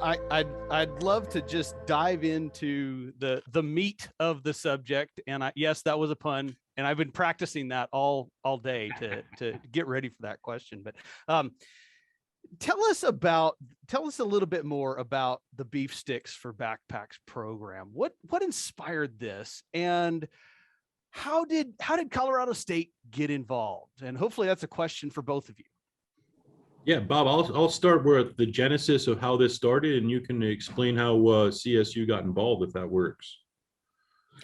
I'd love to just dive into the meat of the subject, and yes, that was a pun, and I've been practicing that all day to get ready for that question. But tell us a little bit more about the Beef Sticks for Backpacks program. What inspired this, and how did Colorado State get involved? And hopefully that's a question for both of you. Yeah, Bob, I'll start with the genesis of how this started, and you can explain how CSU got involved, if that works.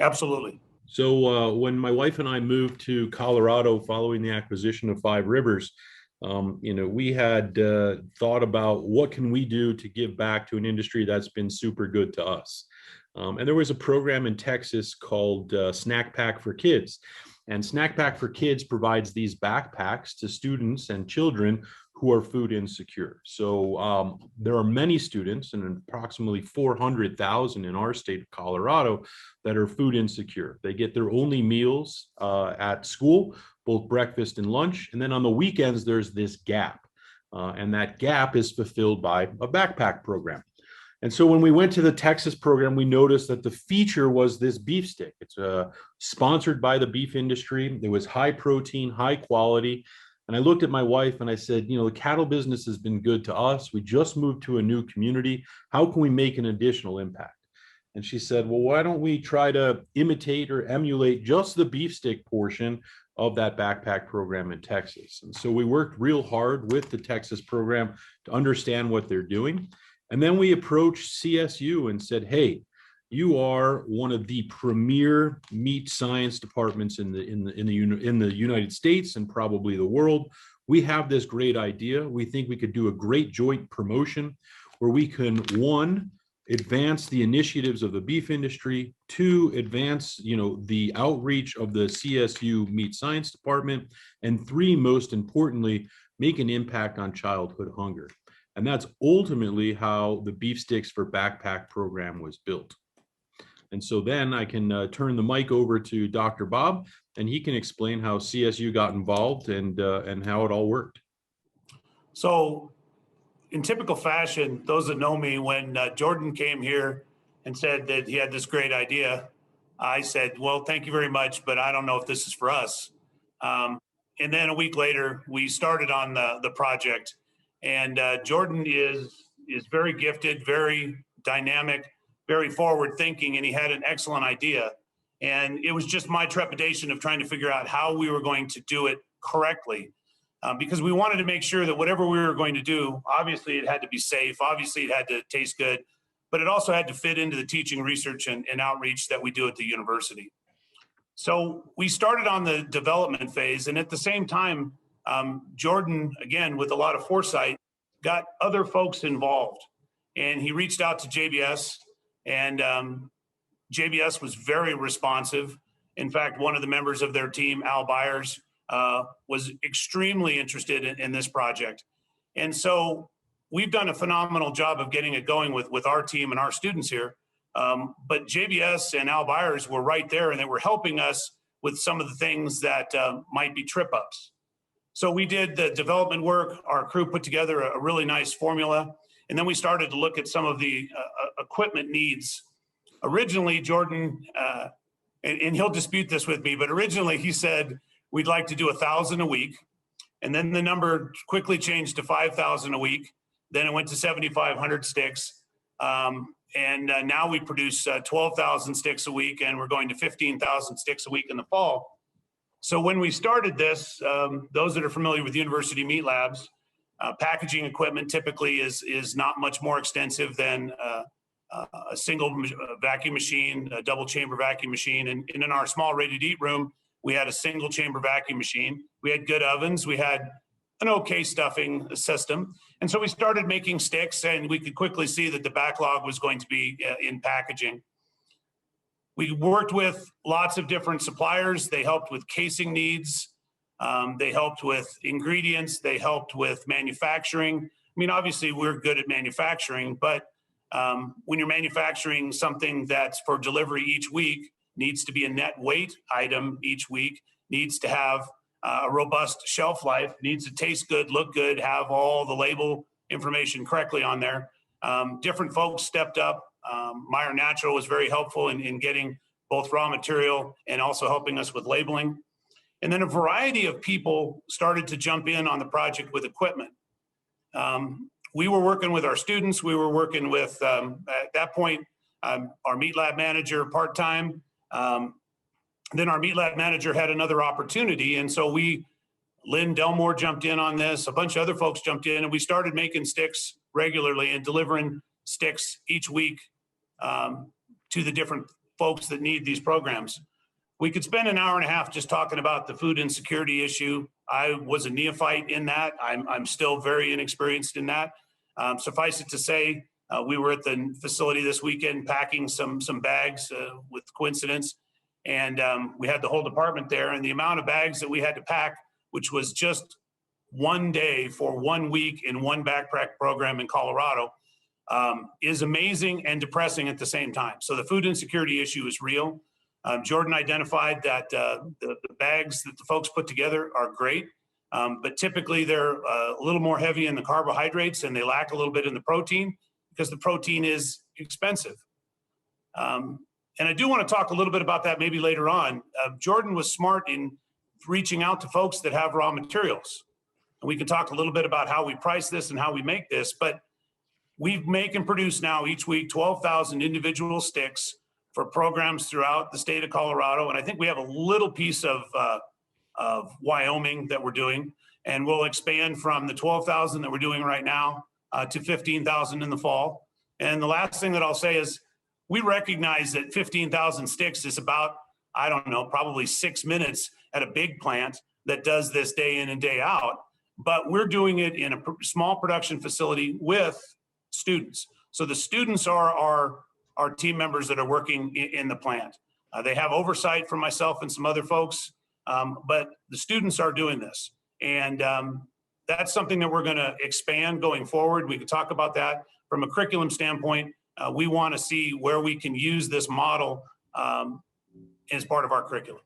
Absolutely. So when my wife and I moved to Colorado following the acquisition of Five Rivers, we had thought about what can we do to give back to an industry that's been super good to us. And there was a program in Texas called Snack Pack for Kids. And Snack Pack for Kids provides these backpacks to students and children who are food insecure. So there are many students, and approximately 400,000 in our state of Colorado, that are food insecure. They get their only meals at school, both breakfast and lunch. And then on the weekends, there's this gap. And that gap is fulfilled by a backpack program. And so when we went to the Texas program, we noticed that the feature was this beef stick. It's sponsored by the beef industry. It was high protein, high quality. And I looked at my wife and I said, the cattle business has been good to us. We just moved to a new community. How can we make an additional impact? And she said, well, why don't we try to imitate or emulate just the beef stick portion of that backpack program in Texas? And so we worked real hard with the Texas program to understand what they're doing. And then we approached CSU and said, hey, you are one of the premier meat science departments in the United States and probably the world. We have this great idea. We think we could do a great joint promotion where we can, one, advance the initiatives of the beef industry, two, advance the outreach of the CSU meat science department, and three, most importantly, make an impact on childhood hunger. And that's ultimately how the Beef Sticks for Backpack program was built. And so then I can turn the mic over to Dr. Bob, and he can explain how CSU got involved and how it all worked. So in typical fashion, those that know me, when Jordan came here and said that he had this great idea, I said, well, thank you very much, but I don't know if this is for us. And then a week later, we started on the project. And Jordan is very gifted, very dynamic, very forward thinking, and he had an excellent idea. And it was just my trepidation of trying to figure out how we were going to do it correctly, because we wanted to make sure that whatever we were going to do, obviously it had to be safe, obviously it had to taste good, but it also had to fit into the teaching, research, and outreach that we do at the university. So we started on the development phase, and at the same time, Jordan, again, with a lot of foresight, got other folks involved, and he reached out to JBS, and JBS was very responsive. In fact, one of the members of their team, Al Byers, was extremely interested in this project. And so we've done a phenomenal job of getting it going with our team and our students here. But JBS and Al Byers were right there, and they were helping us with some of the things that might be trip ups. So we did the development work. Our crew put together a really nice formula. And then we started to look at some of the equipment needs. Originally, Jordan, and he'll dispute this with me, but originally he said, we'd like to do 1,000 a week. And then the number quickly changed to 5,000 a week. Then it went to 7,500 sticks. And now we produce 12,000 sticks a week, and we're going to 15,000 sticks a week in the fall. So when we started this, those that are familiar with university meat labs, packaging equipment typically is not much more extensive than a single vacuum machine, a double chamber vacuum machine. And in our small ready-to-eat room, we had a single chamber vacuum machine. We had good ovens. We had an okay stuffing system. And so we started making sticks, and we could quickly see that the backlog was going to be in packaging. We worked with lots of different suppliers. They helped with casing needs. They helped with ingredients. They helped with manufacturing. I mean, obviously we're good at manufacturing, but when you're manufacturing something that's for delivery each week, needs to be a net weight item each week, needs to have a robust shelf life, needs to taste good, look good, have all the label information correctly on there. Different folks stepped up. Meyer Natural was very helpful in getting both raw material and also helping us with labeling. And then a variety of people started to jump in on the project with equipment. We were working with our students. We were working with, at that point, our meat lab manager part-time. Then our meat lab manager had another opportunity. And so Lynn Delmore jumped in on this. A bunch of other folks jumped in, and we started making sticks regularly and delivering sticks each week to the different folks that need these programs. We could spend an hour and a half just talking about the food insecurity issue. I was a neophyte in that. I'm still very inexperienced in that. Suffice it to say, we were at the facility this weekend packing some bags with coincidence. And we had the whole department there, and the amount of bags that we had to pack, which was just one day for 1 week in one backpack program in Colorado, is amazing and depressing at the same time. So the food insecurity issue is real. Jordan identified that the bags that the folks put together are great, but typically they're a little more heavy in the carbohydrates and they lack a little bit in the protein because the protein is expensive. And I do want to talk a little bit about that maybe later on. Jordan was smart in reaching out to folks that have raw materials. And we can talk a little bit about how we price this and how we make this, but we make and produce now each week 12,000 individual sticks for programs throughout the state of Colorado. And I think we have a little piece of Wyoming that we're doing, and we'll expand from the 12,000 that we're doing right now to 15,000 in the fall. And the last thing that I'll say is we recognize that 15,000 sticks is about, I don't know, probably 6 minutes at a big plant that does this day in and day out, but we're doing it in a small production facility with students. So the students are our team members that are working in the plant. They have oversight from myself and some other folks, but the students are doing this. And that's something that we're gonna expand going forward. We could talk about that from a curriculum standpoint. We wanna see where we can use this model as part of our curriculum.